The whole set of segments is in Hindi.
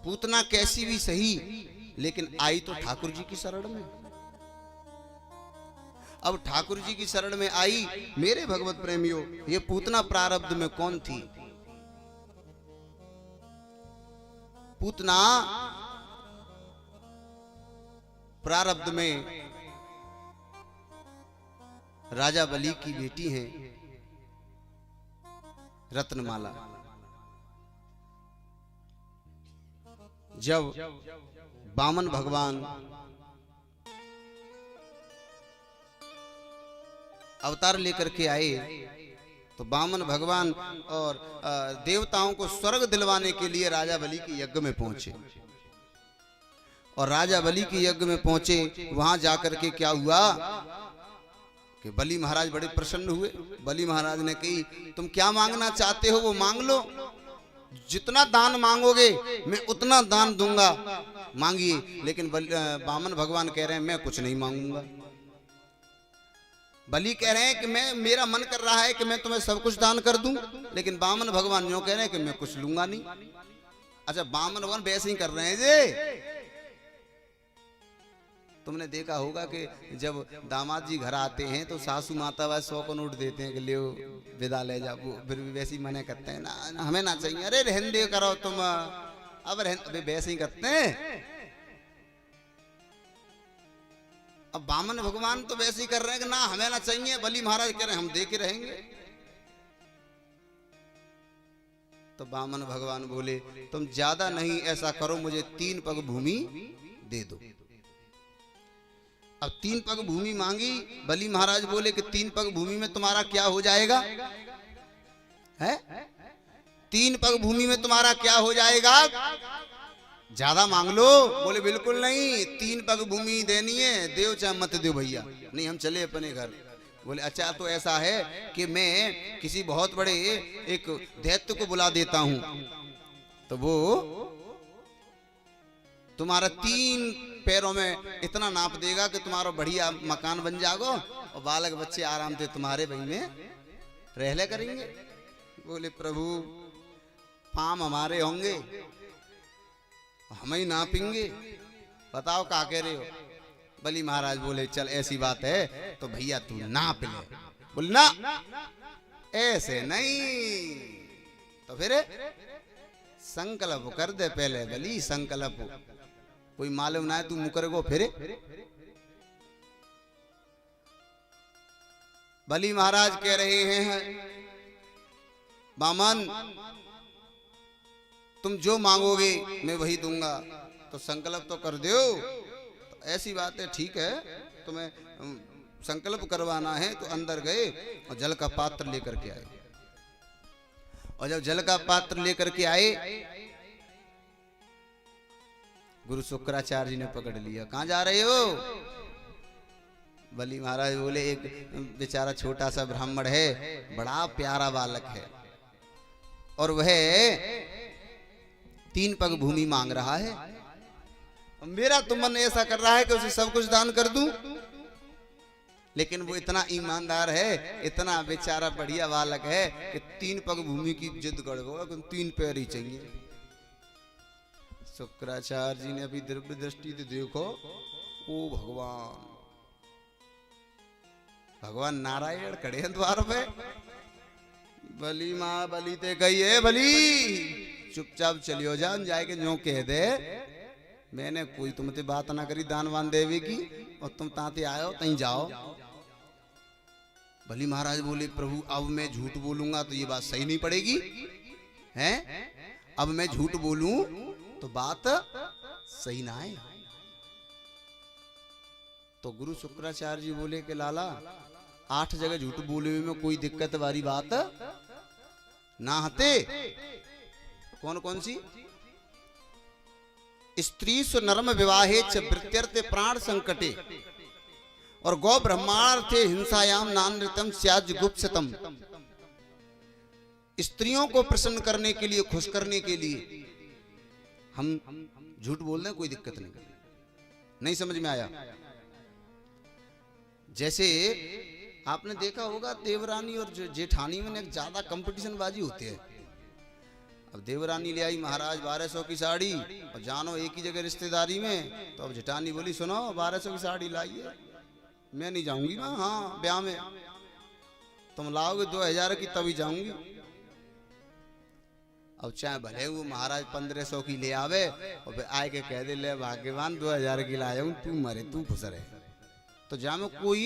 पूतना कैसी भी सही, लेकिन आई तो ठाकुर जी की शरण में। अब ठाकुर जी की शरण में आई। मेरे भगवत प्रेमियों, ये पूतना प्रारब्ध में कौन थी? पूतना प्रारब्ध में राजा बलि की बेटी है रत्नमाला। जब वामन भगवान अवतार लेकर के आए तो वामन भगवान और देवताओं को स्वर्ग दिलवाने के लिए राजा बलि के यज्ञ में पहुंचे। और राजा बलि के यज्ञ में पहुंचे, वहां जाकर के क्या हुआ कि बलि महाराज बड़े प्रसन्न हुए। बलि महाराज ने कही, तुम क्या मांगना चाहते हो वो मांग लो, जितना दान मांगोगे मैं उतना दान दूंगा, मांगिए। लेकिन वामन भगवान कह रहे हैं मैं कुछ नहीं मांगूंगा। बलि कह रहे हैं कि मेरा मन कर रहा है कि मैं तुम्हें सब कुछ दान कर दूं, लेकिन वामन भगवान जो कह रहे हैं कि मैं कुछ लूंगा नहीं। अच्छा, वामन भगवान वैसे ही कर रहे हैं जी। तुमने देखा होगा कि जब दामाद जी घर आते हैं तो सासू माता वह 100 को नोट देते हैं कि ले विदा ले जा, वो फिर भी वैसे ही मना करते हैं ना, हमें ना चाहिए, अरे रहन दे करो तुम, अब रहन, वैसे ही करते हैं। अब वामन भगवान तो वैसे ही कर रहे हैं कि ना हमें ना चाहिए, बलि महाराज कह रहे हैं हम दे के रहेंगे। तो वामन भगवान बोले, तुम ज्यादा नहीं, ऐसा करो मुझे 3 पग भूमि दे दो। अब 3 पग भूमि मांगी। बलि महाराज बोले कि 3 पग भूमि में तुम्हारा क्या हो जाएगा? है 3 पग भूमि में तुम्हारा क्या हो जाएगा? ज्यादा मांग लो। बोले बिल्कुल नहीं, 3 पग भूमि देनी है, देव चाहे मत दो भैया, नहीं हम चले अपने घर। बोले अच्छा, तो ऐसा है कि मैं किसी बहुत बड़े एक दैत्य को बुला देता हूं, तो वो तुम्हारा 3 पैरों में इतना नाप देगा कि तुम्हारा बढ़िया मकान बन जाएगा और बालक बच्चे आराम से तुम्हारे वहीं में रह ले करेंगे। बोले प्रभु, पाम हमारे होंगे, हम ही नापेंगे, बताओ क्या कह रहे हो? बलि महाराज बोले चल ऐसी बात है तो भैया तू नाप ले। बोले ना, ऐसे नहीं, तो फिर संकल्प कर दे पहले। बलि संकल्प कोई मालूम ना है, तू मुकर को फिर। बलि महाराज कह रहे हैं वामन, तुम जो मांगोगे मैं वही दूंगा, तो संकल्प तो कर दो। तो ऐसी बात है, ठीक है, तुम्हें संकल्प करवाना है। तो अंदर गए और जल का पात्र लेकर के आए। और जब जल का पात्र लेकर के आए, गुरु शुक्राचार्य जी ने पकड़ लिया। कहाँ जा रहे हो? बलि महाराज बोले एक बेचारा छोटा सा ब्राह्मण है, बड़ा प्यारा बालक है, और वह 3 पग भूमि मांग रहा है। मेरा तो मन ऐसा कर रहा है कि उसे सब कुछ दान कर दूं, लेकिन वो इतना ईमानदार है, इतना बेचारा बढ़िया बालक है कि 3 पग भूमि की जिद कर गो, 3 पैर ही चाहिए। शुक्राचार्य जी ने अभी दिव्य दृष्टि से देखो, ओ भगवान, भगवान नारायण खड़े हैं द्वार पे। बलि माँ बलि ते गई है, बलि चुपचाप चलियो जान, जाके जो कह दे मैंने कोई तुमसे बात ना करी दान वान देवे की, और तुम ताते आयो तहीं जाओ। बलि महाराज बोले प्रभु, अब मैं झूठ बोलूंगा तो ये बात सही नहीं पड़ेगी, हैं? अब मैं झूठ बोलूं तो बात सही ना है। तो गुरु शुक्राचार्य जी बोले कि लाला, 8 जगह झूठ बोले में कोई दिक्कत वाली बात ना हते। कौन कौन सी? स्त्री सु नरम विवाहे च वृत्यर्थे प्राण संकटे, और गौ ब्रह्मार्थे हिंसायाम नानृतम स्याज गुप्तम। स्त्रियों को प्रसन्न करने के लिए, खुश करने के लिए हम झूठ बोल रहे हैं, कोई दिक्कत नहीं। नहीं समझ में आया? जैसे आपने देखा होगा देवरानी और जेठानी में ज्यादा कंपटीशन बाजी होती है। अब देवरानी ले आई महाराज 1200 की साड़ी, और जानो एक ही जगह रिश्तेदारी में। तो अब जेठानी बोली सुनो 1200 की साड़ी लाइए, मैं नहीं जाऊंगी ना, हाँ ब्याह में तुम लाओगे 2000 की तभी जाऊंगी। अब चाहे भले वो महाराज 1500 की ले आवे और फिर आए के कह दे ले भाग्यवान 2000 की लाया हूं, तू मरे तू खुश रहे, तो जामे कोई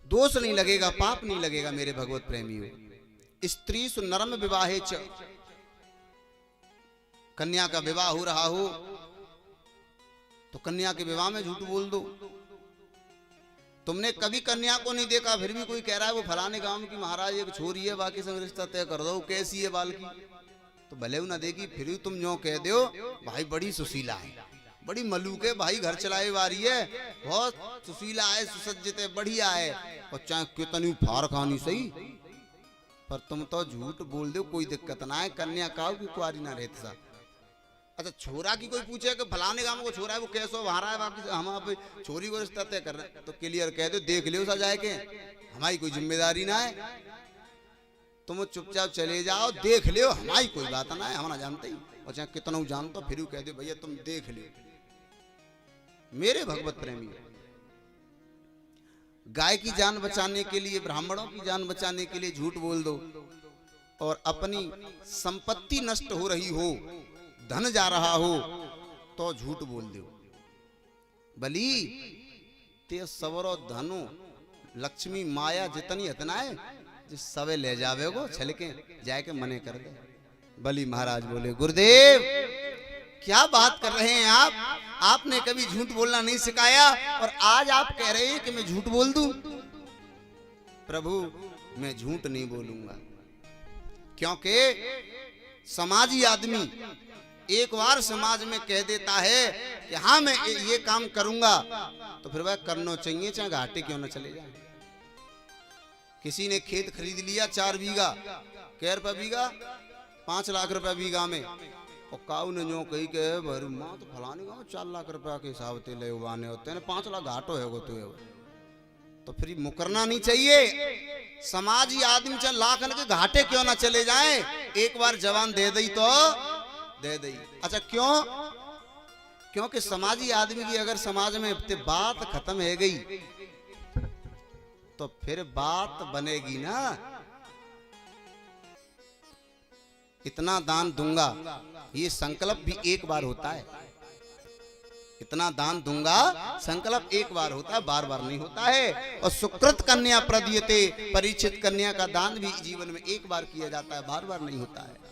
दोष नहीं लगेगा, पाप नहीं लगेगा मेरे भगवत प्रेमियों। स्त्री सु नरम विवाहे च, कन्या का विवाह हो रहा हो तो कन्या के विवाह में झूठ बोल दो। तुमने कभी कन्या को नहीं देखा, फिर भी कोई कह रहा है वो फलाने गांव की महाराज एक छोरी है, बाकी सब रिश्ता तय कर दो, कैसी है बाल की, तो भले वो ना देखी, फिर भी तुम जो कह दो भाई बड़ी सुशीला है, बड़ी मलूक है भाई, घर चलाए वारी है, बहुत सुशीला है, सुसज्जित है, बढ़िया है, और चाहे कितनी फार खानी सही, पर तुम तो झूठ बोल दो, कोई दिक्कत ना है, कन्या काऊ की कुआरी ना रहती सा। अच्छा छोरा की कोई पूछे कि फलाने गांव को छोरा है वो कैसो वहां रहा है, बाकी हम आप छोरी को रिश्ता तय कर रहे हैं, तो क्लियर कह दो देख लियो सा जाए के, हमारी कोई जिम्मेदारी ना है, तुम चुपचाप चले जाओ, देख लियो, हमारी कोई बात ना है, हम ना जानते ही, और चाहे कितना जानते फिर कह दो भैया तुम देख लियो। मेरे भगवत प्रेमी, गाय की जान बचाने के लिए, ब्राह्मणों की जान बचाने के लिए झूठ बोल दो, और अपनी संपत्ति नष्ट हो रही हो, धन जा रहा हो तो झूठ बोल दो। बली ते सवरो धनो लक्ष्मी माया जितनी इतना है जिस सवे ले जावे गो छल के जाके मने कर दे। बली महाराज बोले गुरुदेव क्या बात कर रहे हैं आप, आपने कभी झूठ बोलना नहीं सिखाया और आज आप कह रहे हैं कि मैं झूठ बोल दूं। प्रभु मैं झूठ नहीं बोलूंगा, क्योंकि समाजी आदमी एक बार समाज में कह देता है कि हाँ मैं ये काम करूंगा, तो फिर वह करना चाहिए, चाहे घाटे क्यों न चले जाए। किसी ने खेत खरीद लिया 4 बीघा, कै रुपया बीघा, 5 लाख रुपया बीघा में, और काऊ ने जो कही के भर माँ तो फलाने गाँव 4 लाख रुपया के हिसाब से ले उबाने होते हैं, 5 लाख घाटो है तो फिर मुकरना नहीं चाहिए। समाजी आदमी चाहे लाखन के घाटे क्यों ना चले जाए, एक बार जवान दे दी तो दे दी। अच्छा क्यों? क्योंकि समाजी आदमी की अगर समाज में बात खत्म है गई तो फिर बात बनेगी ना। इतना दान दूंगा ये संकल्प भी एक बार होता है, इतना दान दूंगा संकल्प एक बार होता है, बार बार नहीं होता है। और सुकृत कन्या प्रदीयते, परीक्षित कन्या का दान भी जीवन में एक बार किया जाता है, बार बार नहीं होता है।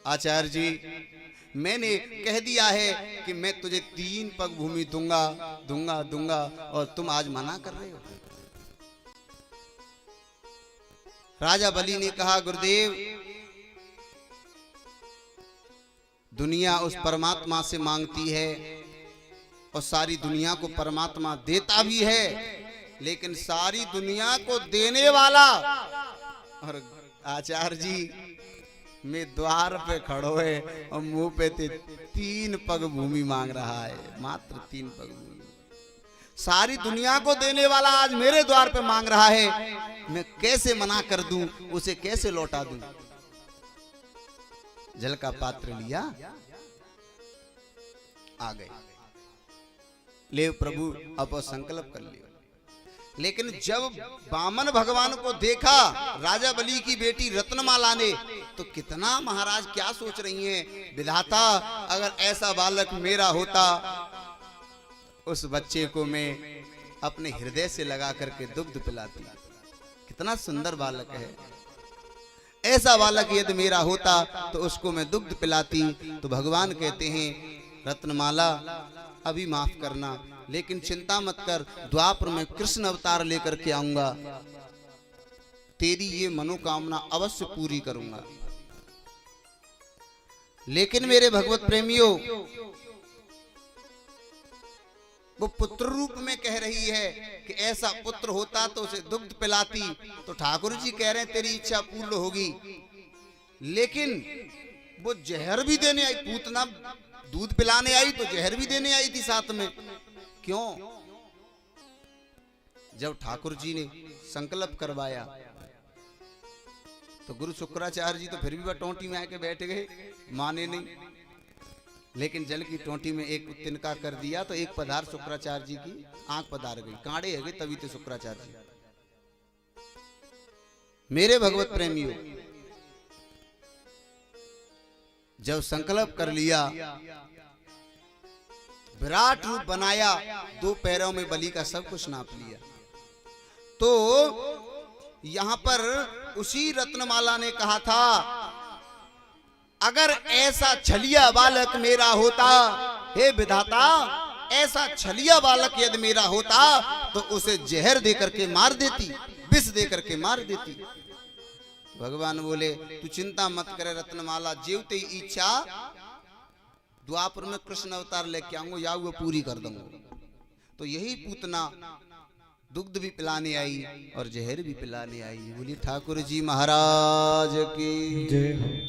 आचार्य जी मैंने कह दिया है कि मैं तुझे 3 पग भूमि दूंगा दूंगा दूंगा, और तुम आज मना कर रहे हो। राजा बलि ने कहा गुरुदेव दुनिया उस परमात्मा से मांगती है और सारी दुनिया को परमात्मा देता भी है, लेकिन सारी दुनिया को देने वाला, और आचार्य जी मैं द्वार पे खड़ो है और मुंह पे 3 पग भूमि मांग रहा है, मात्र 3 पग भूमि। सारी दुनिया को देने वाला आज मेरे द्वार पे मांग रहा है, मैं कैसे मना कर दूं, उसे कैसे लौटा दूं। जल का पात्र लिया, आ गए, ले प्रभु अब संकल्प कर लियो। लेकिन जब वामन भगवान को देखा राजा बलि की बेटी रत्नमाला ने, तो कितना महाराज क्या सोच रही हैं, विधाता अगर ऐसा बालक मेरा होता, उस बच्चे को मैं अपने हृदय से लगा करके दुग्ध पिलाती। कितना सुंदर बालक है, ऐसा बालक यदि मेरा होता तो उसको मैं दुग्ध पिलाती। तो भगवान कहते हैं रत्नमाला अभी माफ करना, लेकिन चिंता मत कर, द्वापर में कृष्ण अवतार लेकर के आऊंगा, तेरी ये मनोकामना अवश्य पूरी करूंगा। लेकिन मेरे भगवत प्रेमियों वो पुत्र रूप में कह रही है कि ऐसा पुत्र होता तो उसे दुग्ध पिलाती। तो ठाकुर जी कह रहे हैं तेरी इच्छा पूर्ण होगी, लेकिन वो जहर भी देने आई, पूतना दूध पिलाने आई तो जहर भी देने आई थी साथ में। क्यों? जब ठाकुर जी ने संकल्प करवाया तो गुरु शुक्राचार्य जी तो फिर भी वह टोंटी में आके बैठ गए, माने नहीं। लेकिन जल की टोंटी में एक तिनका कर दिया तो एक पधार शुक्राचार्य जी की आंख पधार गई, कांडे है गए तभी तो शुक्राचार्य जी। मेरे भगवत प्रेमियों, जब संकल्प कर लिया, विराट रूप बनाया, 2 पैरों में बलि का सब कुछ नाप लिया, तो यहां पर उसी रत्नमाला ने कहा था, अगर ऐसा छलिया बालक मेरा होता, हे विधाता, ऐसा छलिया बालक यदि मेरा होता तो उसे जहर दे करके मार देती, विष दे करके मार देती। भगवान बोले तू चिंता मत करे रत्नमाला, जेवते इच्छा द्वापर में कृष्ण अवतार लेके आऊंगा, या वो पूरी कर दूंगा। तो यही पूतना दुग्ध भी पिलाने आई और जहर भी पिलाने आई। बोली ठाकुर जी महाराज की जय।